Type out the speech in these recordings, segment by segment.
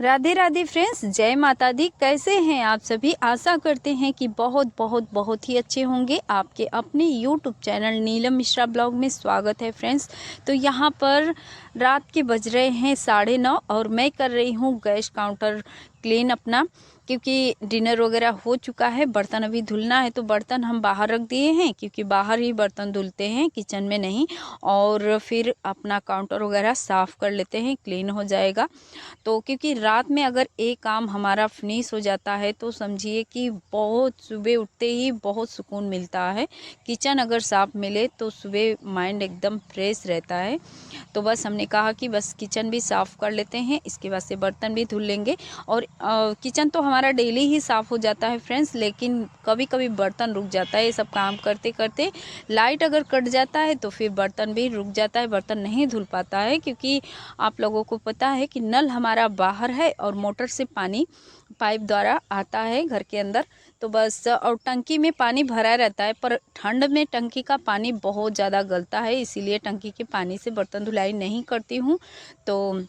Radhe Radhe friends, जय माता दी। कैसे हैं आप सभी? आशा करते हैं कि बहुत बहुत बहुत ही अच्छे होंगे। आपके अपने YouTube channel Neelam Mishra blog में स्वागत है फ्रेंड्स। तो यहाँ पर रात के बज रहे हैं 9:30 और मैं कर रही हूँ गैस काउंटर क्लीन अपना, क्योंकि डिनर वगैरह हो चुका है। बर्तन अभी धुलना है तो बर्तन हम बाहर रख दिए हैं, क्योंकि बाहर ही बर्तन धुलते हैं, किचन में नहीं। और फिर अपना काउंटर वगैरह साफ़ कर लेते हैं, क्लीन हो जाएगा। तो क्योंकि रात में अगर एक काम हमारा फिनिश हो जाता है तो समझिए कि बहुत सुबह उठते ही बहुत सुकून मिलता है। किचन अगर साफ़ मिले तो सुबह माइंड एकदम फ्रेश रहता है। तो बस हमने कहा कि बस किचन भी साफ़ कर लेते हैं, इसके बाद से बर्तन भी धुल लेंगे। और किचन तो हमारा डेली ही साफ़ हो जाता है फ्रेंड्स, लेकिन कभी कभी बर्तन रुक जाता है। ये सब काम करते करते लाइट अगर कट जाता है तो फिर बर्तन भी रुक जाता है, बर्तन नहीं धुल पाता है। क्योंकि आप लोगों को पता है कि नल हमारा बाहर है और मोटर से पानी पाइप द्वारा आता है घर के अंदर। तो बस, और टंकी में पानी भरा रहता है, पर ठंड में टंकी का पानी बहुत ज़्यादा गलता है, इसीलिए टंकी के पानी से बर्तन धुलाई नहीं करती हूँ। तो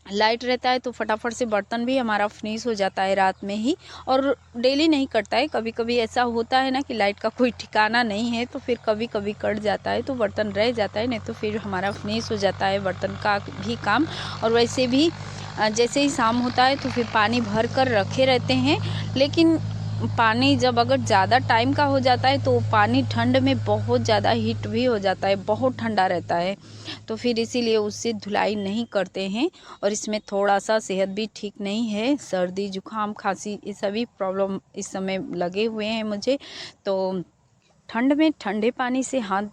लाइट रहता है तो फटाफट से बर्तन भी हमारा फिनिश हो जाता है रात में ही। और डेली नहीं कटता है, कभी कभी ऐसा होता है ना कि लाइट का कोई ठिकाना नहीं है, तो फिर कभी कभी कट जाता है तो बर्तन रह जाता है, नहीं तो फिर हमारा फिनिश हो जाता है बर्तन का भी काम। और वैसे भी जैसे ही शाम होता है तो फिर पानी भर कर रखे रहते हैं। लेकिन पानी जब अगर ज़्यादा टाइम का हो जाता है तो पानी ठंड में बहुत ज़्यादा हीट भी हो जाता है, बहुत ठंडा रहता है। तो फिर इसीलिए उससे धुलाई नहीं करते हैं। और इसमें थोड़ा सा सेहत भी ठीक नहीं है, सर्दी जुकाम खांसी ये सभी प्रॉब्लम इस समय लगे हुए हैं मुझे। तो ठंड में ठंडे पानी से हाथ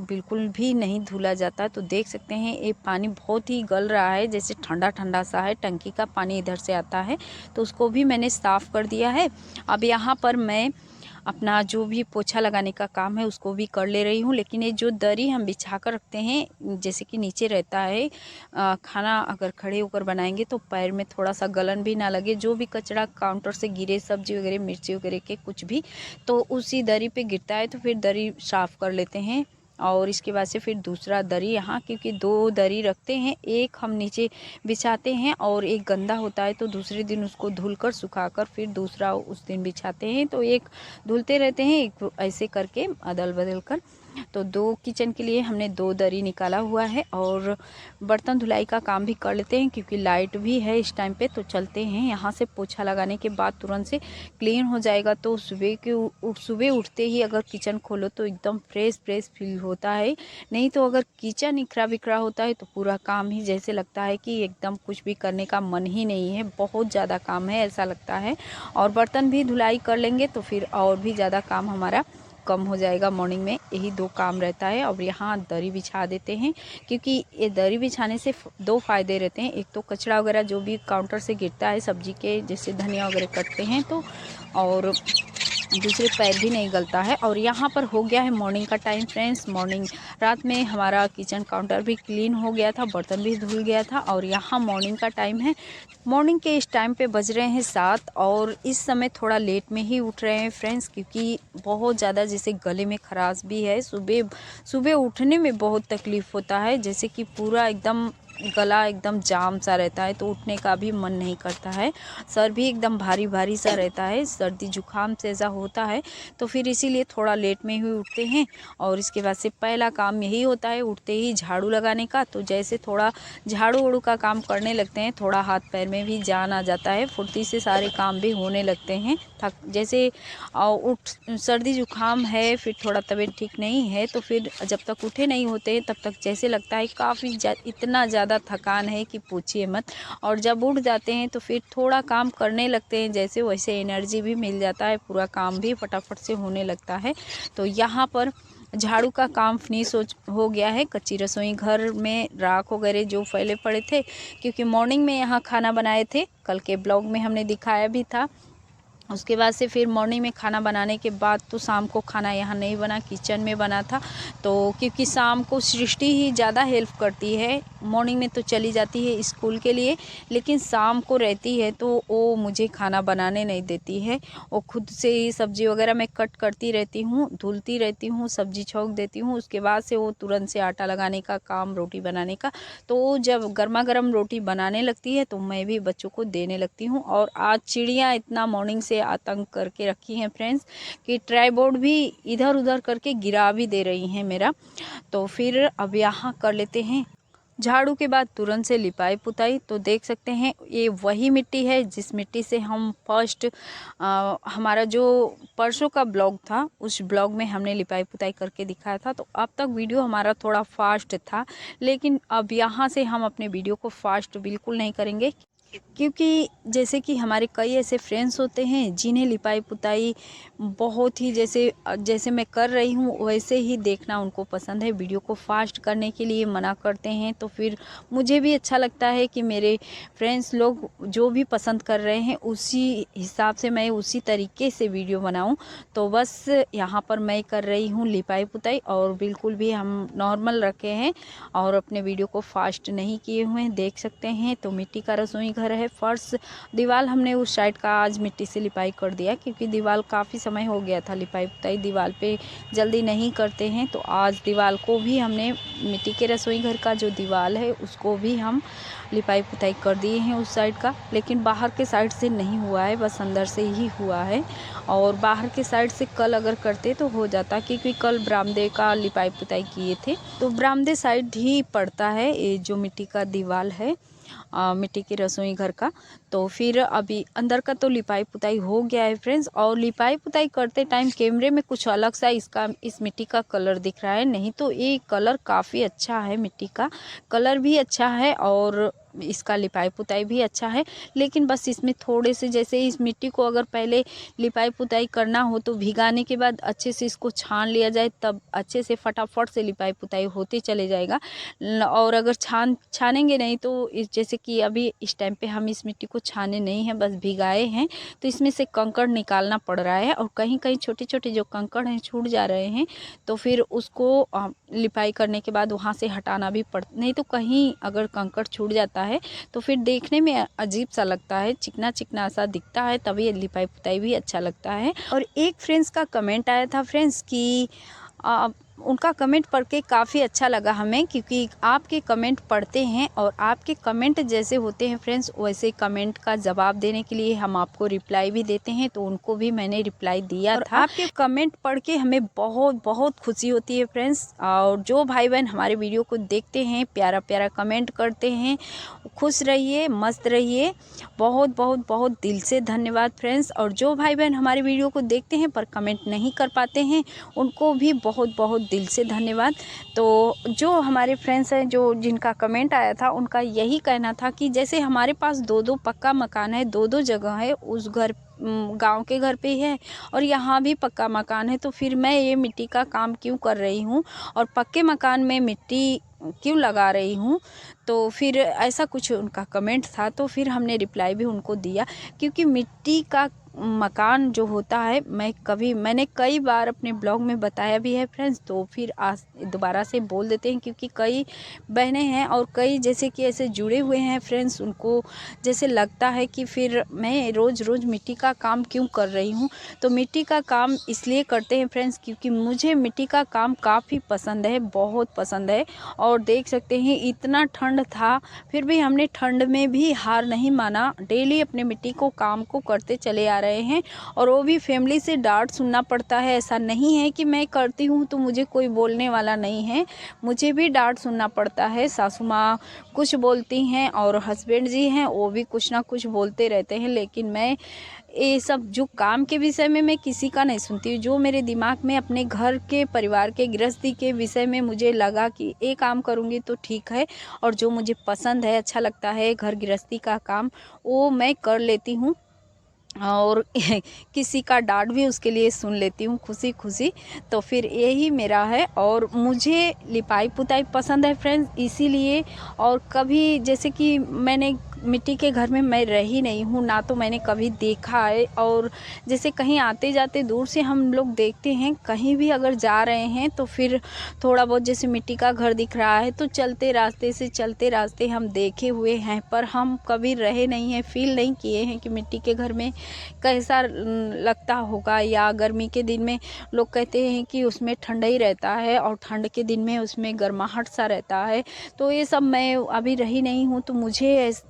बिल्कुल भी नहीं धुला जाता। तो देख सकते हैं ये पानी बहुत ही गल रहा है, जैसे ठंडा ठंडा सा है। टंकी का पानी इधर से आता है तो उसको भी मैंने साफ़ कर दिया है। अब यहाँ पर मैं अपना जो भी पोछा लगाने का काम है उसको भी कर ले रही हूँ। लेकिन ये जो दरी हम बिछा कर रखते हैं, जैसे कि नीचे रहता है, खाना अगर खड़े होकर बनाएंगे तो पैर में थोड़ा सा गलन भी ना लगे। जो भी कचरा काउंटर से गिरे, सब्जी वगैरह मिर्ची वगैरह के कुछ भी, तो उसी दरी पे गिरता है तो फिर दरी साफ़ कर लेते हैं। और इसके बाद से फिर दूसरा दरी, यहाँ क्योंकि 2 दरी रखते हैं, एक हम नीचे बिछाते हैं और एक गंदा होता है तो दूसरे दिन उसको धुलकर सुखाकर फिर दूसरा उस दिन बिछाते हैं। तो एक धुलते रहते हैं, एक ऐसे करके अदल बदल कर। तो 2 किचन के लिए हमने 2 दरी निकाला हुआ है। और बर्तन धुलाई का काम भी कर लेते हैं, क्योंकि लाइट भी है इस टाइम पे। तो चलते हैं, यहाँ से पोछा लगाने के बाद तुरंत से क्लीन हो जाएगा। तो सुबह उठते ही अगर किचन खोलो तो एकदम फ्रेश फ्रेश फील होता है। नहीं तो अगर किचन इखरा बिखरा होता है तो पूरा काम ही जैसे लगता है कि एकदम कुछ भी करने का मन ही नहीं है, बहुत ज़्यादा काम है ऐसा लगता है। और बर्तन भी धुलाई कर लेंगे तो फिर और भी ज़्यादा काम हमारा कम हो जाएगा। मॉर्निंग में यही 2 काम रहता है। और यहाँ दरी बिछा देते हैं, क्योंकि ये दरी बिछाने से 2 फ़ायदे रहते हैं। एक तो कचरा वगैरह जो भी काउंटर से गिरता है सब्जी के, जैसे धनिया वगैरह कटते हैं तो, और दूसरे पैर भी नहीं गलता है। और यहाँ पर हो गया है मॉर्निंग का टाइम फ्रेंड्स। मॉर्निंग रात में हमारा किचन काउंटर भी क्लीन हो गया था, बर्तन भी धुल गया था। और यहाँ मॉर्निंग का टाइम है। मॉर्निंग के इस टाइम पे बज रहे हैं 7, और इस समय थोड़ा लेट में ही उठ रहे हैं फ्रेंड्स, क्योंकि बहुत ज़्यादा जैसे गले में खराश भी है। सुबह सुबह उठने में बहुत तकलीफ़ होता है, जैसे कि पूरा एकदम गला एकदम जाम सा रहता है, तो उठने का भी मन नहीं करता है। सर भी एकदम भारी भारी सा रहता है, सर्दी जुकाम से ऐसा होता है। तो फिर इसीलिए थोड़ा लेट में ही उठते हैं। और इसके बाद से पहला काम यही होता है उठते ही झाड़ू लगाने का। तो जैसे थोड़ा झाड़ू वाड़ू का काम करने लगते हैं, थोड़ा हाथ पैर में भी जान आ जाता है, फुर्ती से सारे काम भी होने लगते हैं। थक जैसे सर्दी जुकाम है, फिर थोड़ा तबीयत ठीक नहीं है, तो फिर जब तक उठे नहीं होते तब तक जैसे लगता है काफ़ी इतना ज़्यादा थकान है कि पूछिए मत। और जब उठ जाते हैं तो फिर थोड़ा काम करने लगते हैं, जैसे वैसे एनर्जी भी मिल जाता है, पूरा काम भी फटाफट से होने लगता है। तो यहाँ पर झाड़ू का काम फिनिश हो गया है। कच्ची रसोई घर में राख वगैरह जो फैले पड़े थे, क्योंकि मॉर्निंग में यहाँ खाना बनाए थे, कल के ब्लॉग में हमने दिखाया भी था। उसके बाद से फिर मॉर्निंग में खाना बनाने के बाद तो शाम को खाना यहाँ नहीं बना, किचन में बना था। तो क्योंकि शाम को सृष्टि ही ज़्यादा हेल्प करती है, मॉर्निंग में तो चली जाती है स्कूल के लिए, लेकिन शाम को रहती है तो वो मुझे खाना बनाने नहीं देती है। वो खुद से ही सब्ज़ी वगैरह मैं कट करती रहती हूँ, धुलती रहती हूँ, सब्ज़ी छौंक देती हूँ। उसके बाद से वो तुरंत से आटा लगाने का काम, रोटी बनाने का, तो जब गर्मा गर्म रोटी बनाने लगती है तो मैं भी बच्चों को देने लगती हूँ। और आज चिड़ियाँ इतना मॉर्निंग से आतंक करके रखी हैं फ्रेंड्स कि ट्राइपॉड भी इधर उधर करके गिरा भी दे रही हैं मेरा। तो फिर अब यहाँ कर लेते हैं झाड़ू के बाद तुरंत से लिपाई पुताई। तो देख सकते हैं ये वही मिट्टी है जिस मिट्टी से हम फर्स्ट हमारा जो परसों का ब्लॉग था उस ब्लॉग में हमने लिपाई पुताई करके दिखाया था। तो अब तक वीडियो हमारा थोड़ा फास्ट था, लेकिन अब यहाँ से हम अपने वीडियो को फास्ट बिल्कुल नहीं करेंगे, क्योंकि जैसे कि हमारे कई ऐसे फ्रेंड्स होते हैं जिन्हें लिपाई पुताई बहुत ही जैसे मैं कर रही हूँ वैसे ही देखना उनको पसंद है। वीडियो को फास्ट करने के लिए मना करते हैं। तो फिर मुझे भी अच्छा लगता है कि मेरे फ्रेंड्स लोग जो भी पसंद कर रहे हैं उसी हिसाब से मैं उसी तरीके से वीडियो बनाऊँ। तो बस यहाँ पर मैं कर रही हूँ लिपाई पुताई, और बिल्कुल भी हम नॉर्मल रखे हैं और अपने वीडियो को फास्ट नहीं किए हुए हैं, देख सकते हैं। तो मिट्टी का रसोई घर है, फर्श दीवार हमने उस साइड का आज मिट्टी से लिपाई कर दिया, क्योंकि दीवार काफ़ी समय हो गया था लिपाई पुताई दीवार पे जल्दी नहीं करते हैं। तो आज दीवार को भी हमने मिट्टी के रसोई घर का जो दीवार है उसको भी हम लिपाई पुताई कर दिए हैं उस साइड का। लेकिन बाहर के साइड से नहीं हुआ है, बस अंदर से ही हुआ है। और बाहर के साइड से कल अगर करते तो हो जाता, क्योंकि कल बरामदे का लिपाई पुताई किए थे। तो बरामदे साइड ही पड़ता है ये जो मिट्टी का दीवार है मिट्टी के रसोई घर का। तो फिर अभी अंदर का तो लिपाई पुताई हो गया है फ्रेंड्स। और लिपाई पुताई करते टाइम कैमरे में कुछ अलग सा इस मिट्टी का कलर दिख रहा है, नहीं तो ये कलर काफ़ी अच्छा है, मिट्टी का कलर भी अच्छा है और इसका लिपाई पुताई भी अच्छा है। लेकिन बस इसमें थोड़े से, जैसे इस मिट्टी को अगर पहले लिपाई पुताई करना हो तो भिगाने के बाद अच्छे से इसको छान लिया जाए, तब अच्छे से फटाफट से लिपाई पुताई होते चले जाएगा। और अगर छानेंगे नहीं तो जैसे कि अभी इस टाइम पे हम इस मिट्टी को छाने नहीं हैं, बस भिगाए हैं, तो इसमें से कंकड़ निकालना पड़ रहा है। और कहीं कहीं छोटे छोटे जो कंकड़ हैं छूट जा रहे हैं, तो फिर उसको लिपाई करने के बाद वहाँ से हटाना भी नहीं तो कहीं अगर कंकड़ छूट जाता है तो फिर देखने में अजीब सा लगता है, चिकना चिकना सा दिखता है, तभी लिपाई पुताई भी अच्छा लगता है। और एक फ्रेंड्स का कमेंट आया था फ्रेंड्स कि उनका कमेंट पढ़ के काफ़ी अच्छा लगा हमें, क्योंकि आपके कमेंट पढ़ते हैं और आपके कमेंट जैसे होते हैं फ्रेंड्स वैसे कमेंट का जवाब देने के लिए हम आपको रिप्लाई भी देते हैं। तो उनको भी मैंने रिप्लाई दिया था। आपके कमेंट पढ़ के हमें बहुत बहुत खुशी होती है फ्रेंड्स। और जो भाई बहन हमारे वीडियो को देखते हैं, प्यारा प्यारा कमेंट करते हैं, खुश रहिए, मस्त रहिए, बहुत बहुत बहुत दिल से धन्यवाद फ्रेंड्स। और जो भाई बहन हमारे वीडियो को देखते हैं पर कमेंट नहीं कर पाते हैं उनको भी बहुत बहुत दिल से धन्यवाद। तो जो हमारे फ्रेंड्स हैं जो जिनका कमेंट आया था उनका यही कहना था कि जैसे हमारे पास दो दो पक्का मकान है, दो दो जगह है, उस घर गांव के घर पे है और यहाँ भी पक्का मकान है, तो फिर मैं ये मिट्टी का काम क्यों कर रही हूँ और पक्के मकान में मिट्टी क्यों लगा रही हूँ। तो फिर ऐसा कुछ उनका कमेंट था, तो फिर हमने रिप्लाई भी उनको दिया, क्योंकि मिट्टी का मकान जो होता है मैंने कई बार अपने ब्लॉग में बताया भी है फ्रेंड्स। तो फिर आज दोबारा से बोल देते हैं, क्योंकि कई बहनें हैं और कई जैसे कि ऐसे जुड़े हुए हैं फ्रेंड्स, उनको जैसे लगता है कि फिर मैं रोज़ रोज़ मिट्टी का काम क्यों कर रही हूँ। तो मिट्टी का काम इसलिए करते हैं फ्रेंड्स क्योंकि मुझे मिट्टी का काम काफ़ी पसंद है, बहुत पसंद है। और देख सकते हैं इतना ठंड था फिर भी हमने ठंड में भी हार नहीं माना, डेली अपने मिट्टी को काम को करते चले आ रहे हैं। और वो भी फैमिली से डांट सुनना पड़ता है, ऐसा नहीं है कि मैं करती हूँ तो मुझे कोई बोलने वाला नहीं है, मुझे भी डांट सुनना पड़ता है। सासू माँ कुछ बोलती हैं और हस्बैंड जी हैं वो भी कुछ ना कुछ बोलते रहते हैं, लेकिन मैं ये सब जो काम के विषय में मैं किसी का नहीं सुनती हूँ। जो मेरे दिमाग में अपने घर के परिवार के गृहस्थी के विषय में मुझे लगा कि ये काम करूँगी तो ठीक है, और जो मुझे पसंद है, अच्छा लगता है घर गृहस्थी का काम, वो मैं कर लेती हूँ और किसी का डांट भी उसके लिए सुन लेती हूँ खुशी खुशी। तो फिर यही मेरा है। और मुझे लिपाई पुताई पसंद है फ्रेंड्स, इसीलिए। और कभी जैसे कि मैंने मिट्टी के घर में मैं रही नहीं हूँ, ना तो मैंने कभी देखा है। और जैसे कहीं आते जाते दूर से हम लोग देखते हैं, कहीं भी अगर जा रहे हैं तो फिर थोड़ा बहुत जैसे मिट्टी का घर दिख रहा है तो चलते रास्ते हम देखे हुए हैं, पर हम कभी रहे नहीं हैं, फील नहीं किए हैं कि मिट्टी के घर में कैसा लगता होगा। या गर्मी के दिन में लोग कहते हैं कि उसमें ठंडा ही रहता है और ठंड के दिन में उसमें गर्माहट सा रहता है। तो ये सब मैं अभी रही नहीं हूँ, तो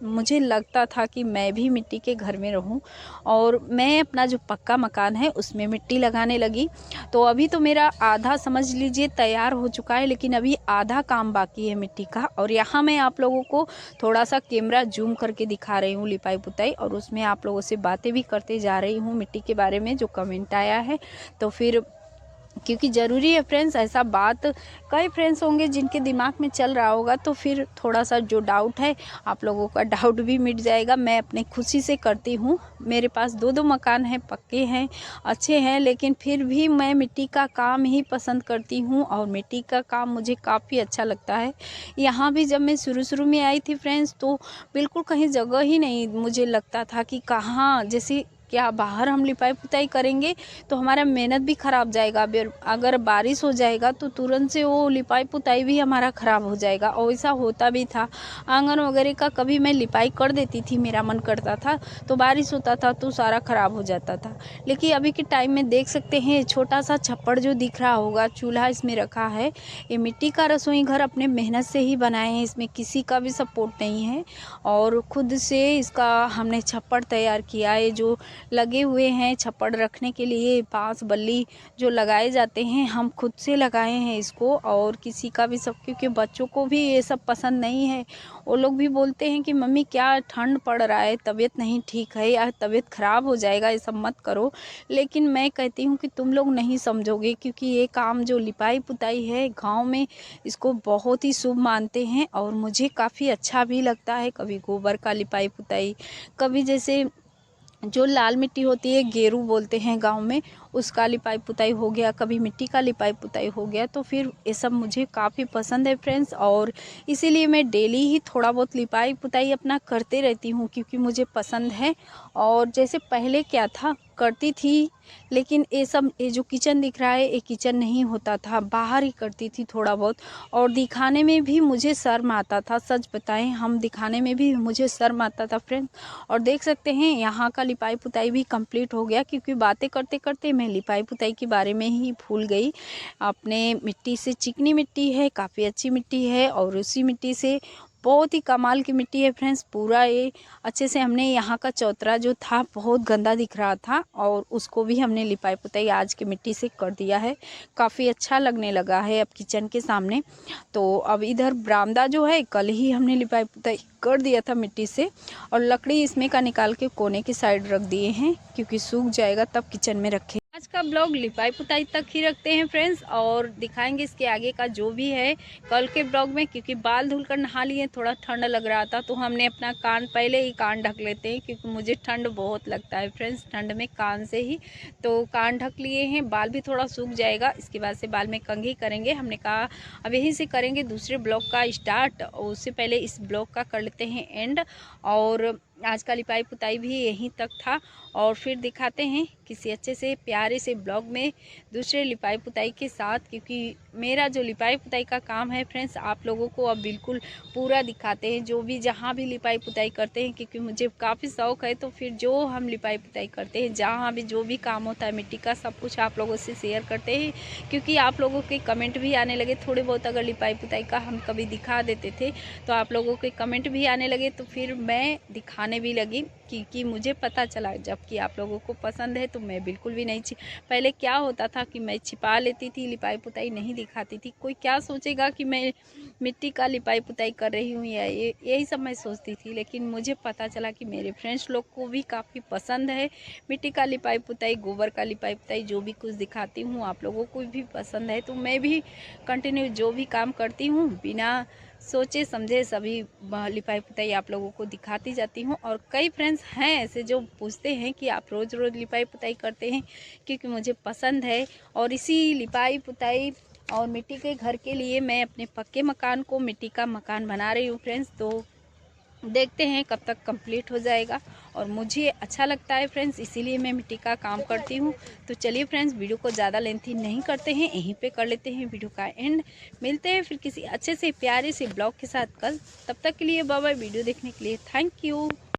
मुझे लगता था कि मैं भी मिट्टी के घर में रहूँ। और मैं अपना जो पक्का मकान है उसमें मिट्टी लगाने लगी। तो अभी तो मेरा आधा समझ लीजिए तैयार हो चुका है, लेकिन अभी आधा काम बाकी है मिट्टी का। और यहाँ मैं आप लोगों को थोड़ा सा कैमरा जूम करके दिखा रही हूँ लिपाई पुताई, और उसमें आप लोगों से बातें भी करते जा रही हूँ मिट्टी के बारे में जो कमेंट आया है। तो फिर क्योंकि ज़रूरी है फ्रेंड्स, ऐसा बात कई फ्रेंड्स होंगे जिनके दिमाग में चल रहा होगा, तो फिर थोड़ा सा जो डाउट है आप लोगों का डाउट भी मिट जाएगा। मैं अपने खुशी से करती हूँ। मेरे पास दो मकान हैं, पक्के हैं, अच्छे हैं, लेकिन फिर भी मैं मिट्टी का काम ही पसंद करती हूँ और मिट्टी का काम मुझे काफ़ी अच्छा लगता है। यहाँ भी जब मैं शुरू में आई थी फ्रेंड्स, तो बिल्कुल कहीं जगह ही नहीं, मुझे लगता था कि कहाँ, जैसे क्या बाहर हम लिपाई पुताई करेंगे तो हमारा मेहनत भी ख़राब जाएगा। अगर बारिश हो जाएगा तो तुरंत से वो लिपाई पुताई भी हमारा ख़राब हो जाएगा, और ऐसा होता भी था। आंगन वगैरह का कभी मैं लिपाई कर देती थी, मेरा मन करता था, तो बारिश होता था तो सारा ख़राब हो जाता था। लेकिन अभी के टाइम में देख सकते हैं, छोटा सा छप्पड़ जो दिख रहा होगा, चूल्हा इसमें रखा है। ये मिट्टी का रसोई घर अपने मेहनत से ही बनाए हैं, इसमें किसी का भी सपोर्ट नहीं है, और खुद से इसका हमने छप्पड़ तैयार किया है। जो लगे हुए हैं छप्पड़ रखने के लिए, बांस बल्ली जो लगाए जाते हैं, हम खुद से लगाए हैं इसको। और किसी का भी सब, क्योंकि बच्चों को भी ये सब पसंद नहीं है। वो लोग भी बोलते हैं कि मम्मी क्या ठंड पड़ रहा है, तबीयत नहीं ठीक है या तबीयत ख़राब हो जाएगा, ये सब मत करो। लेकिन मैं कहती हूँ कि तुम लोग नहीं समझोगे, क्योंकि ये काम जो लिपाई पुताई है गाँव में, इसको बहुत ही शुभ मानते हैं और मुझे काफ़ी अच्छा भी लगता है। कभी गोबर का लिपाई पुताई, कभी जैसे जो लाल मिट्टी होती है, गेरू बोलते हैं गांव में, उसका लिपाई पुताई हो गया, कभी मिट्टी का लिपाई पुताई हो गया। तो फिर ये सब मुझे काफ़ी पसंद है फ्रेंड्स, और इसीलिए मैं डेली ही थोड़ा बहुत लिपाई पुताई अपना करते रहती हूँ, क्योंकि मुझे पसंद है। और जैसे पहले क्या था, करती थी, लेकिन ये जो किचन दिख रहा है, ये किचन नहीं होता था, बाहर ही करती थी थोड़ा बहुत। और दिखाने में भी मुझे शर्म आता था, सच बताएं, हम दिखाने में भी मुझे शर्म आता था फ्रेंड्स। और देख सकते हैं यहाँ का लिपाई पुताई भी कंप्लीट हो गया, क्योंकि बातें करते करते मैं लिपाई पुताई के बारे में ही भूल गई। अपने मिट्टी से, चिकनी मिट्टी है, काफ़ी अच्छी मिट्टी है, और उसी मिट्टी से बहुत ही कमाल की मिट्टी है फ्रेंड्स। पूरा ये अच्छे से हमने, यहाँ का चौतरा जो था बहुत गंदा दिख रहा था, और उसको भी हमने लिपाई पुताई आज की मिट्टी से कर दिया है। काफ़ी अच्छा लगने लगा है अब किचन के सामने। तो अब इधर बरामदा जो है, कल ही हमने लिपाई पुताई कर दिया था मिट्टी से, और लकड़ी इसमें का निकाल के कोने की साइड रख दिए हैं, क्योंकि सूख जाएगा तब किचन में रखें। आज का ब्लॉग लिपाई पुताई तक ही रखते हैं फ्रेंड्स, और दिखाएंगे इसके आगे का जो भी है कल के ब्लॉग में। क्योंकि बाल धुल कर नहा लिए, थोड़ा ठंड लग रहा था, तो हमने अपना कान पहले ही कान ढक लेते हैं, क्योंकि मुझे ठंड बहुत लगता है फ्रेंड्स, ठंड में कान से ही, तो कान ढक लिए हैं। बाल भी थोड़ा सूख जाएगा, इसके बाद से बाल में कंघी करेंगे। हमने कहा अब यहीं से करेंगे दूसरे ब्लॉग का स्टार्ट, और उससे पहले इस ब्लॉग का कर लेते हैं एंड। और आज का लिपाई पुताई भी यहीं तक था, और फिर दिखाते हैं किसी अच्छे से प्यारे से ब्लॉग में दूसरे लिपाई पुताई के साथ। क्योंकि मेरा जो लिपाई पुताई का काम है फ्रेंड्स, आप लोगों को अब बिल्कुल पूरा दिखाते हैं, जो भी जहाँ भी लिपाई पुताई करते हैं, क्योंकि मुझे काफ़ी शौक़ है। तो फिर जो हम लिपाई पुताई करते हैं, जहाँ भी जो भी काम होता है मिट्टी का, सब कुछ आप लोगों से शेयर करते हैं। क्योंकि आप लोगों के कमेंट भी आने लगे थोड़े बहुत, अगर लिपाई पुताई का हम कभी दिखा देते थे तो आप लोगों के कमेंट भी आने लगे, तो फिर मैं दिखाने भी लगी। क्योंकि मुझे पता चला जबकि आप लोगों को पसंद है, तो मैं बिल्कुल भी नहीं पहले क्या होता था कि मैं छिपा लेती थी, लिपाई पुताई नहीं दिखाती थी। कोई क्या सोचेगा कि मैं मिट्टी का लिपाई पुताई कर रही हूँ, या यही सब मैं सोचती थी। लेकिन मुझे पता चला कि मेरे फ्रेंड्स लोग को भी काफ़ी पसंद है मिट्टी का लिपाई पुताई, गोबर का लिपाई पुताई, जो भी कुछ दिखाती हूँ आप लोगों को भी पसंद है। तो मैं भी कंटिन्यू जो भी काम करती हूँ, बिना सोचे समझे सभी लिपाई पुताई आप लोगों को दिखाती जाती हूँ। और कई फ्रेंड्स हैं ऐसे जो पूछते हैं कि आप रोज़ रोज़ लिपाई पुताई करते हैं, क्योंकि मुझे पसंद है। और इसी लिपाई पुताई और मिट्टी के घर के लिए मैं अपने पक्के मकान को मिट्टी का मकान बना रही हूँ फ्रेंड्स। तो देखते हैं कब तक कंप्लीट हो जाएगा। और मुझे अच्छा लगता है फ्रेंड्स, इसीलिए मैं मिट्टी का काम करती हूँ। तो चलिए फ्रेंड्स, वीडियो को ज़्यादा लेंथी नहीं करते हैं, यहीं पे कर लेते हैं वीडियो का एंड। मिलते हैं फिर किसी अच्छे से प्यारे से ब्लॉग के साथ कल। तब तक के लिए बाय बाय। वीडियो देखने के लिए थैंक यू।